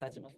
Hello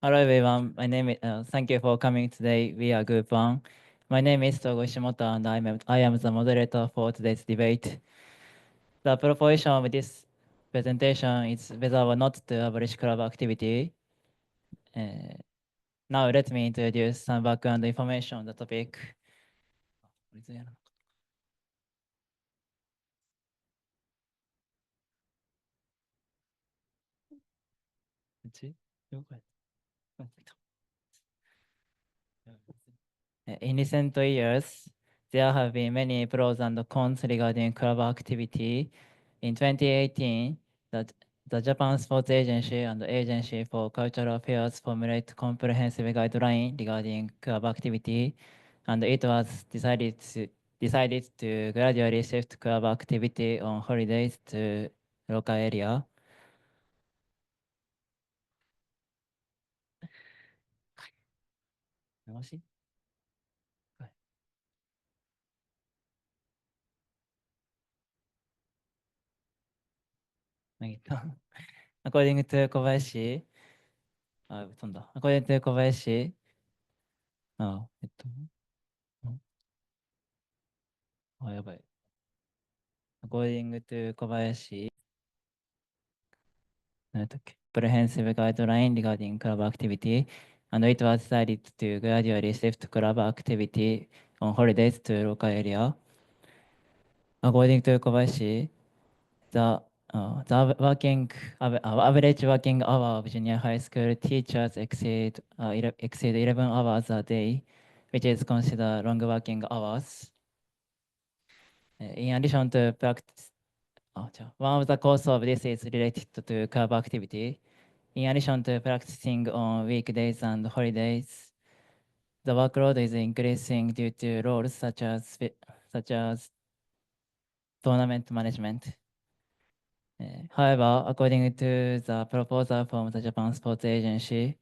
everyone, my name is, thank you for coming today. We are Group 1. My name is Togo Ishimoto and I am the moderator for today's debate. The proposition of this presentation is whether or not to abolish club activity. Now let me introduce some background information on the topic. In recent years, there have been many pros and cons regarding club activity. In 2018, the Japan Sports Agency and the Agency for Cultural Affairs formulated comprehensive guideline regarding club activity, and it was decided to gradually shift club activity on holidays to local area. According to Kobayashi, According to Kobayashi, あ、やばい。According to Kobayashi, なんだっけ comprehensive guideline regarding club activity, and it was decided to gradually shift club activity on holidays to local area. According to Kobayashi, the average working hour of junior high school teachers exceed 11 hours a day, which is considered long working hours. In addition to practice, one of the causes of this is related to club activity. In addition to practicing on weekdays and holidays, the workload is increasing due to roles such as tournament management. However, according to the proposal from the Japan Sports Agency,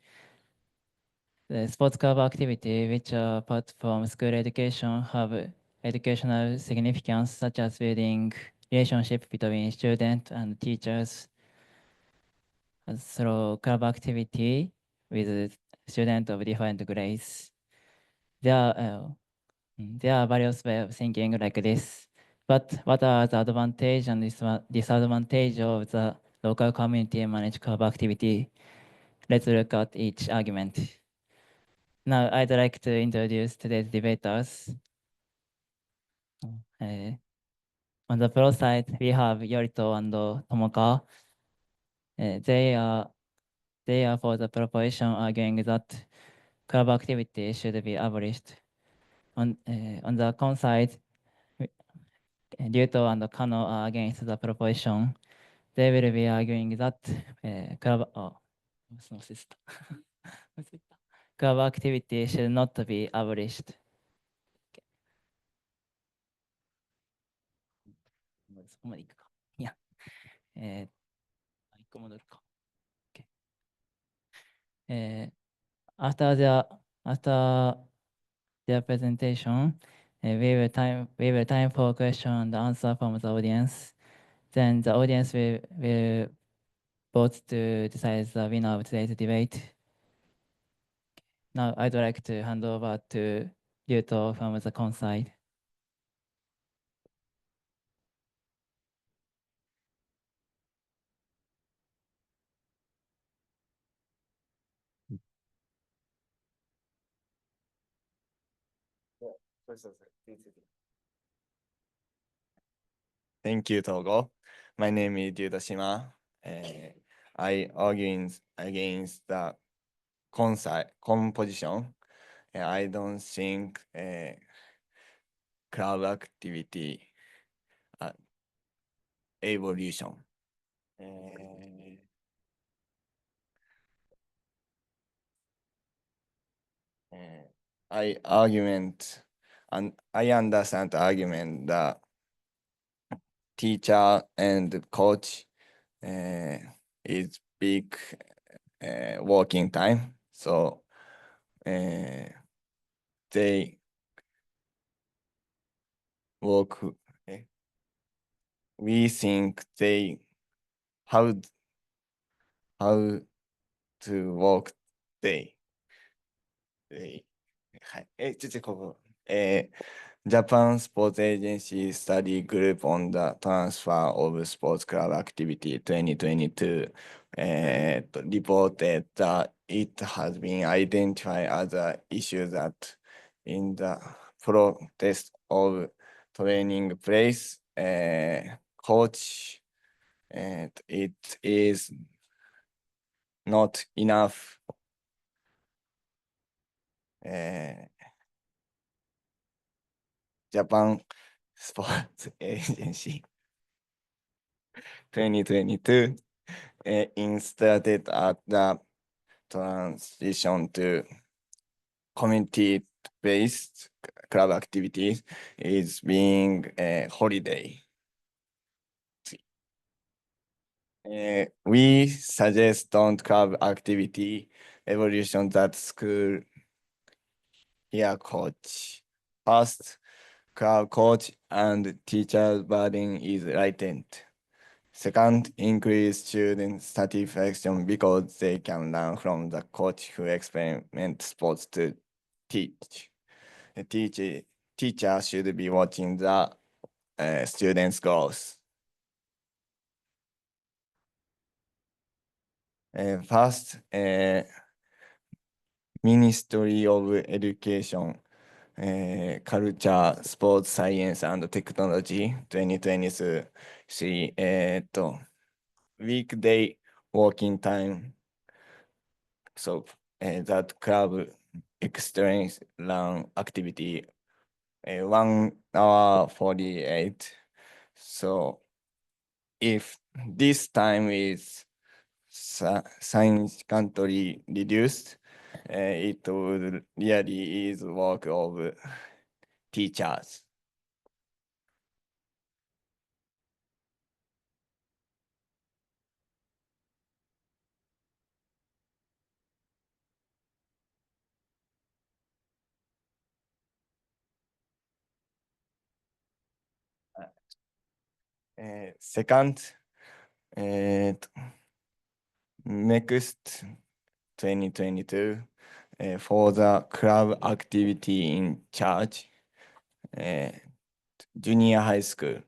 the sports club activity, which are apart from school education, have educational significance, such as building relationship between students and teachers through club activity with students of different grades. There are various ways of thinking like this, but what are the advantage and disadvantage of the local community managed club activity? Let's look at each argument. Now, I'd like to introduce today's debaters. On the pro side, we have Yorito and Tomoka. They are for the proposition arguing that club activity should be abolished. On the con side, Ryuto and Kano are against the proposition. They will be arguing that club activity should not be abolished. そこまでいくか。いや、一個戻るか。After their presentation, we will time for question and answer from the audience. Then the audience will vote to decide the winner of today's debate. Now I'd like to hand over to Ryuto from the con side. Thank you, Togo. My name is Ryuta Shima. I argue against the composition. I don't think club activity evolution. I argument and I understand the argument that teacher and coach is big working time, so they work. We think they have how to work day. はい。ここ。Japan Sports Agency Study Group on the Transfer of Sports Club Activity 2022 reported that it has been identified as an issue that in the protest of training place, coach, it is not enough Japan Sports Agency 2022 instead at the transition to community-based club activities is being a holiday. We suggest don't club activity evolution that school here coach. First, club coach and teacher burden is latent. Second, increase student satisfaction because they can learn from the coach who experiment sports to teach. A teacher should be watching the students' goals. First, Ministry of Education, Culture, Sports Science and Technology 2023 weekday working time. So that club extends run activity 1 hour 48. So if this time is significantly reduced, it would really ease work of teachers. Second, next 2022 for the club activity in charge, junior high school.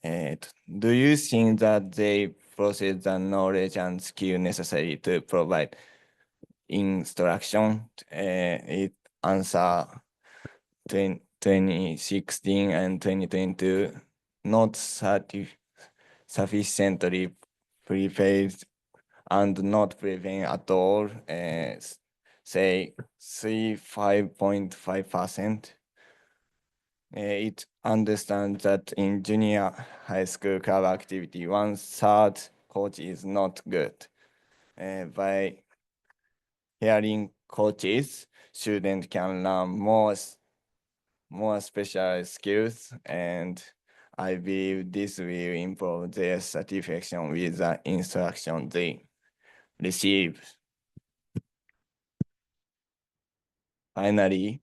Do you think that they possess the knowledge and skill necessary to provide instruction? It answer 2016 and 2022 not sufficiently prepared and not prepared at all, say 5.5%. It understands that in junior high school club activity, 1/3 coach is not good. By hearing coaches, students can learn more special skills, and I believe this will improve their satisfaction with the instruction they receive. Finally,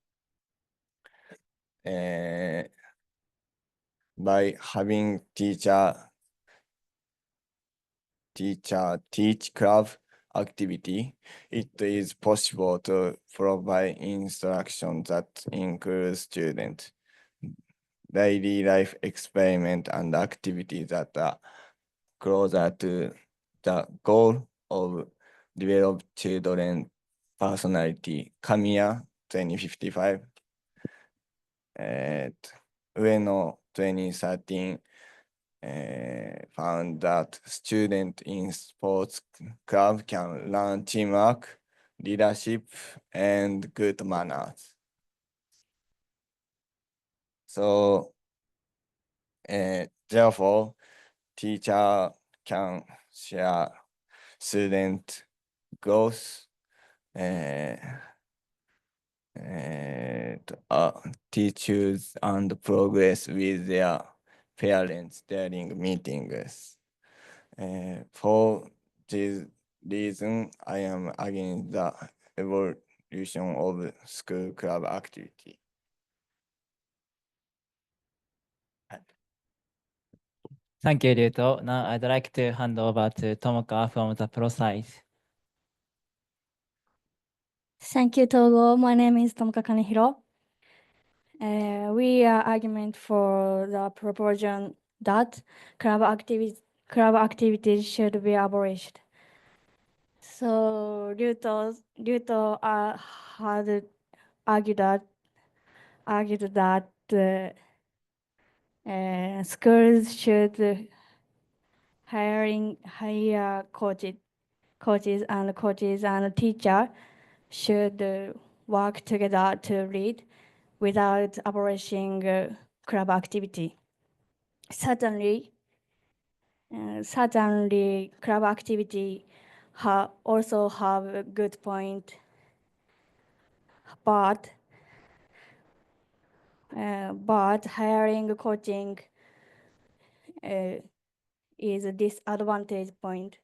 by having teach club activity, it is possible to provide instruction that includes student daily life experiment and activities that are closer to the goal of develop children personality. Kamiya 2055, Ueno 2013 found that students in sports club can learn teamwork, leadership, and good manners. So, therefore, teacher can share student goals, teachers and progress with their parents during meetings. For this reason, I am against the evolution of school club activity. Thank you, Ryuto. Now I'd like to hand over to Tomoka from the Pro side. Thank you, Togo. My name is Tomoka Kanehiro. We are argument for the proposition that club activities should be abolished. So Ryuto had argued that schools should hire coaches and teacher should work together to lead without abolishing club activity. Certainly, club activity also have a good point, but hiring coaching is a disadvantage point.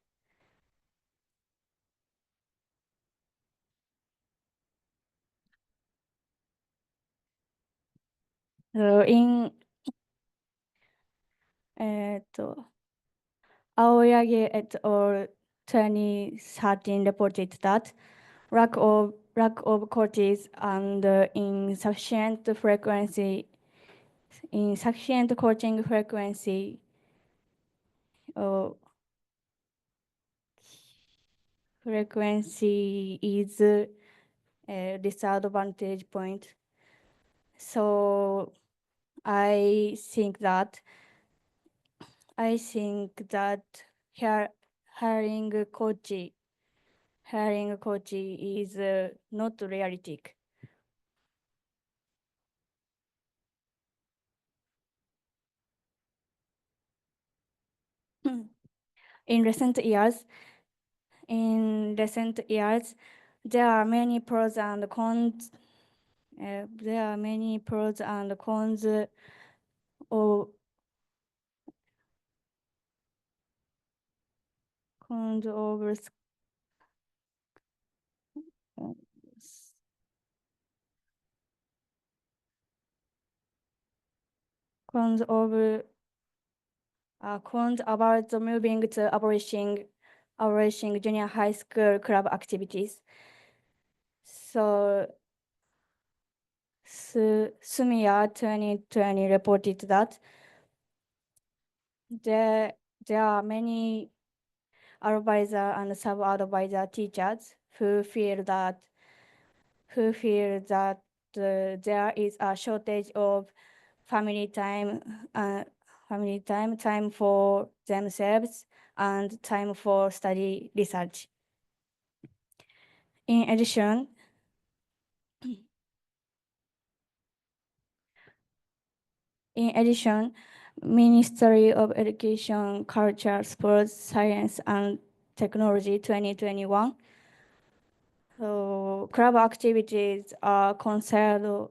So in Aoyagi et al. 2013 reported that lack of coaches and insufficient coaching frequency is a disadvantage point. So I think that hiring a coach is not realistic. In recent years, there are many pros and cons. Cons about moving to abolishing junior high school club activities. So Sumiya 2020 reported that there are many advisor and sub-advisor teachers who feel that there is a shortage of family time for themselves and time for study research. In addition, Ministry of Education, Culture, Sports, Science and Technology 2021. So club activities are considered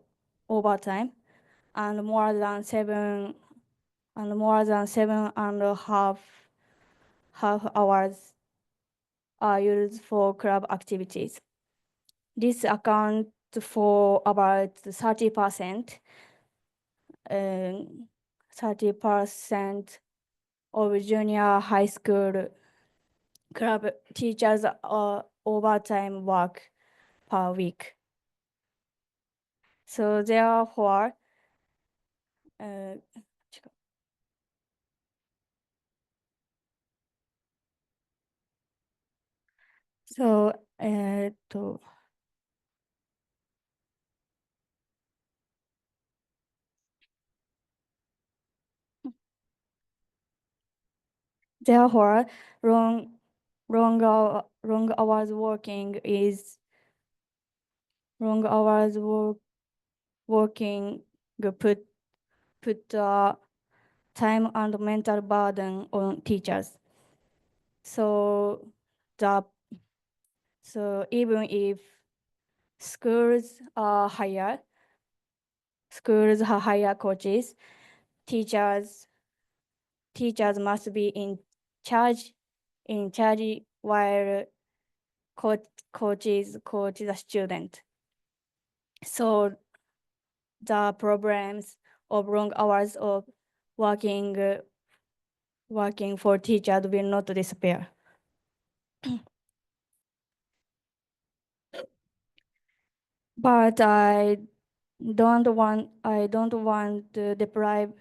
over time and more than seven and a half hours are used for club activities. This accounts for about 30% of junior high school club teachers overtime work per week. So therefore, therefore, long hours working put time and mental burden on teachers. So even if schools hire coaches, teachers must be in charge while coaches coach the student. So the problems of long hours of working for teachers will not disappear. but I don't want to deprive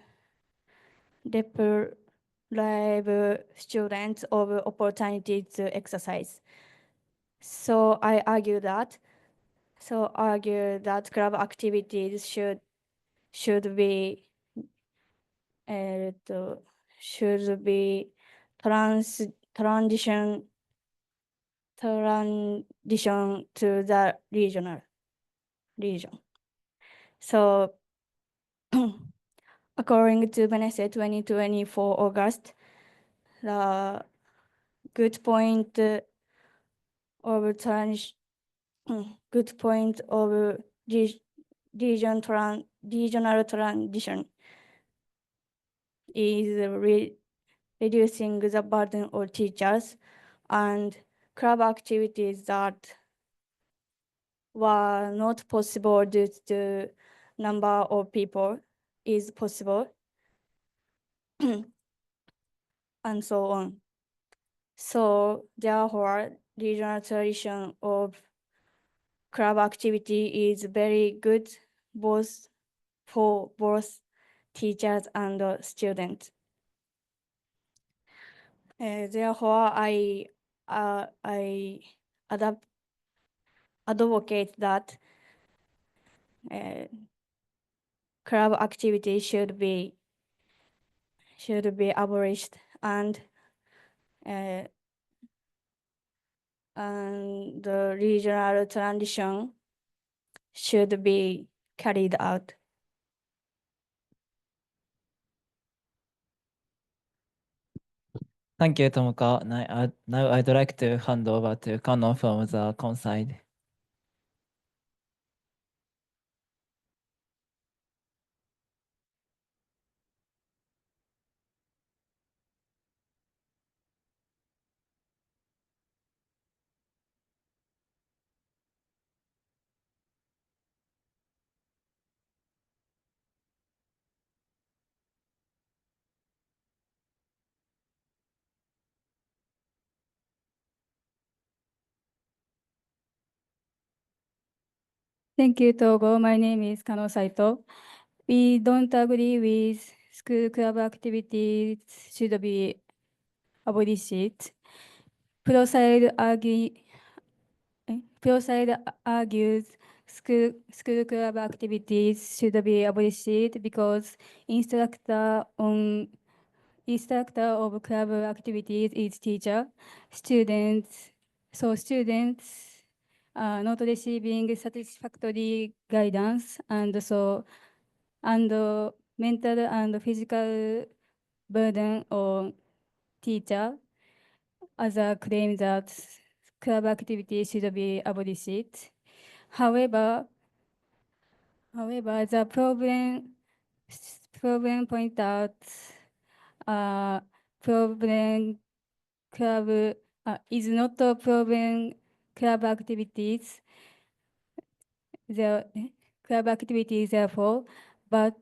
students of opportunity to exercise. So I argue that club activities should be should be transition to the region. So according to Benesse 2024 August, the good point of regional transition is reducing the burden of teachers, and club activities that were not possible due to number of people is possible, and so on. So therefore, regional tradition of club activity is very good for both teachers and students. Therefore, I advocate that club activity should be abolished, and the regional transition should be carried out. Thank you, Tomoka. Now I'd like to hand over to Kano from the Conside. Thank you, Togo. My name is Kano Saito. We don't agree with school club activities should be abolished. ProSide argues school club activities should be abolished because instructor of club activities is teacher. Students are not receiving satisfactory guidance, and mental and physical burden on teacher. Other claim that club activity should be abolished. However, the problem point out problem club is not a problem club activities. The club activities therefore, but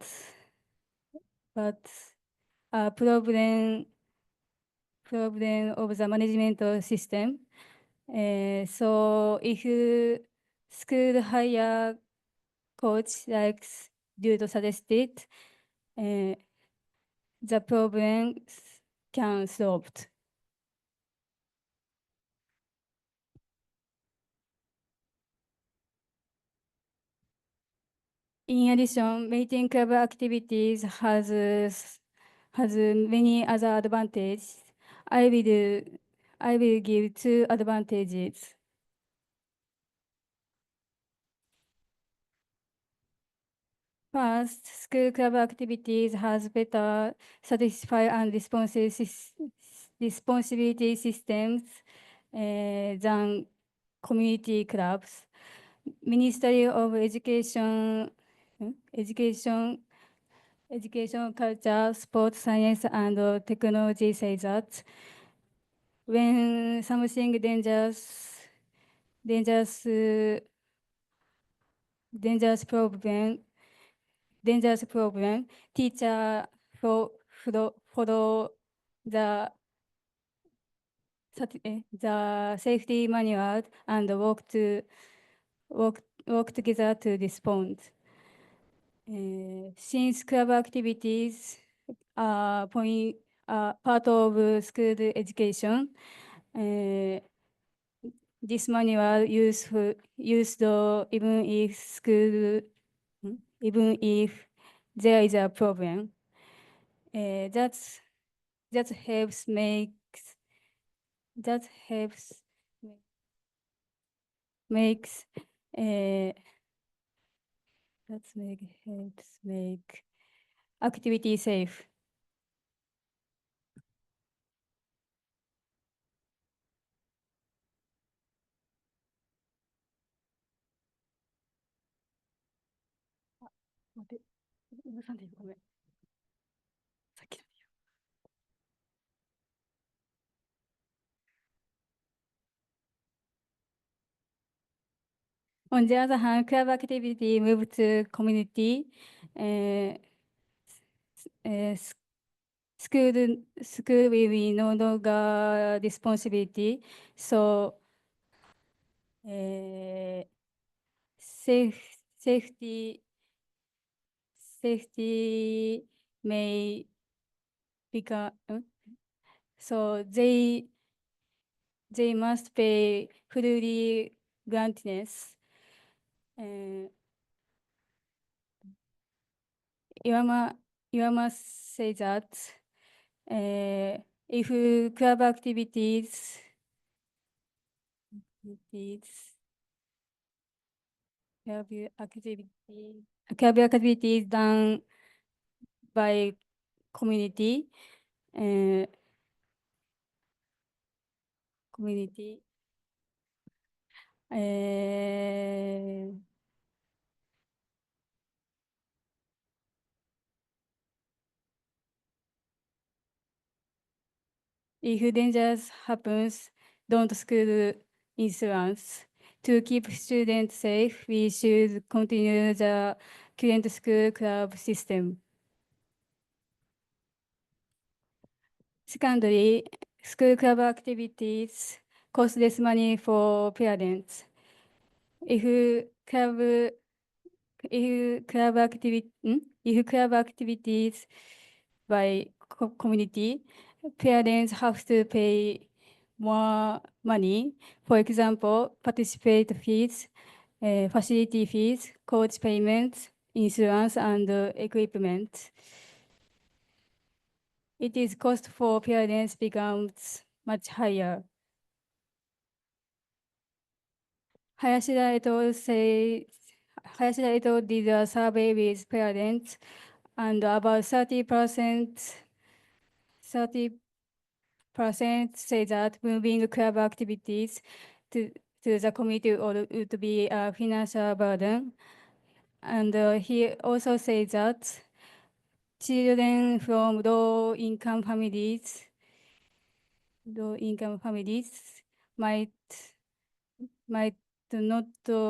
problem of the management system. So if school hire coach like Dudo suggested, the problem can solved. In addition, meeting club activities has many other advantages. I will give 2 advantages. First, school club activities has better satisfy and responsibility systems than community clubs. Ministry of Education, Culture, Sports, Science, and Technology says that when something dangerous problem, teacher follow the safety manual and walk work together to respond. Since club activities are part of school education, this manual used even if there is a problem. That helps makes helps make activity safe. On the other hand, club activity moved to community. School will be no longer responsibility. So safety may become so they must pay fully grantness. Iwama say that if club activities done by community, if dangers happens, don't school insurance. To keep students safe, we should continue the current school club system. Secondly, school club activities cost less money for parents. If club activities by community, parents have to pay more money. For example, participate fees, facility fees, coach payments, insurance, and equipment. It is cost for parents becomes much higher. Hayashida Eto did a survey with parents, and about 30% say that moving club activities to the community would be a financial burden. And he also said that children from low-income families might not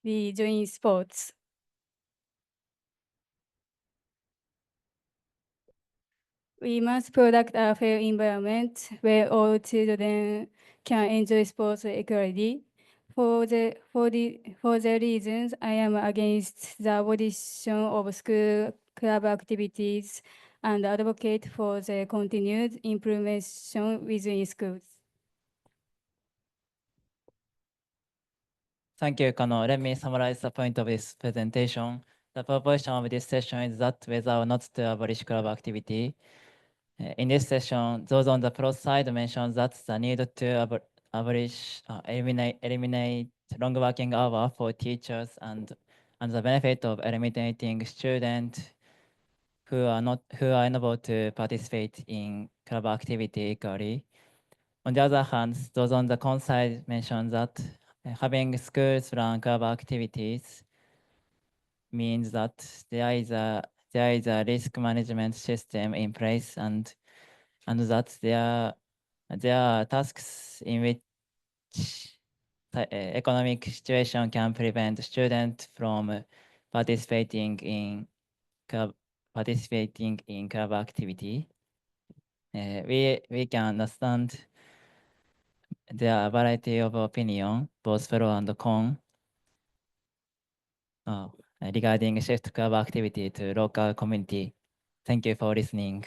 be joining sports. We must product a fair environment where all children can enjoy sports equally. For the reasons, I am against the abolition of school club activities and advocate for the continued implementation within schools. Thank you, Kano. Let me summarize the point of this presentation. The proposition of this session is that whether or not to abolish club activity. In this session, those on the pro side mentioned that the need to eliminate long working hour for teachers and the benefit of eliminating students who are unable to participate in club activity equally. On the other hand, those on the con side mentioned that having schools run club activities means that there is a risk management system in place and that there are tasks in which economic situation can prevent students from participating in club activity. We can understand there are a variety of opinion, both pro and con, regarding shift club activity to local community. Thank you for listening.